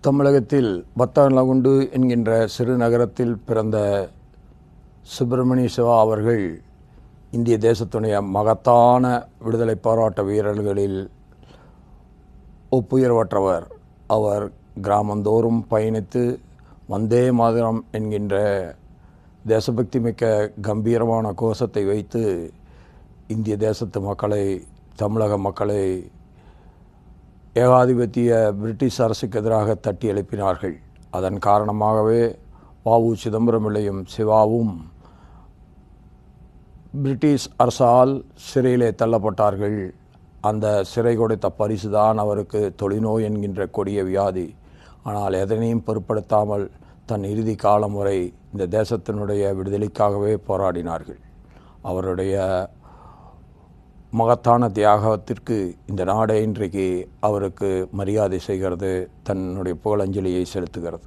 தமிழகத்தில் பத்தாலகுண்டு என்கின்ற சிறு நகரத்தில் பிறந்த சுப்பிரமணிய சிவா அவர்கள் இந்திய தேசத்துடைய மகத்தான விடுதலை போராட்ட வீரர்களில் ஒப்புயர்வற்றவர். அவர் கிராமந்தோறும் பயணித்து வந்தே மாதரம் என்கின்ற தேசபக்தி மிக்க கம்பீரமான கோஷத்தை வைத்து இந்திய தேசத்து மக்களை, தமிழக மக்களை ஏகாதிபத்திய பிரிட்டிஷ் அரசுக்கு எதிராக தட்டி எழுப்பினார்கள். அதன் காரணமாகவே வ.உ. சிதம்பரம் பிள்ளையும் சிவாவும் பிரிட்டிஷ் அரசால் சிறையிலே தள்ளப்பட்டார்கள். அந்த சிறை கொடுத்த பரிசுதான் அவருக்கு தொழுநோய் என்கின்ற கொடிய வியாதி. ஆனால் எதனையும் பொருட்படுத்தாமல் தன் இறுதி காலம் வரை இந்த தேசத்தினுடைய விடுதலைக்காகவே போராடினார்கள். அவருடைய மகத்தான தியாகத்திற்கு இந்த நாடே இன்றைக்கு அவருக்கு மரியாதை செய்கிறது, தன்னுடைய புகழஞ்சலியை செலுத்துகிறது.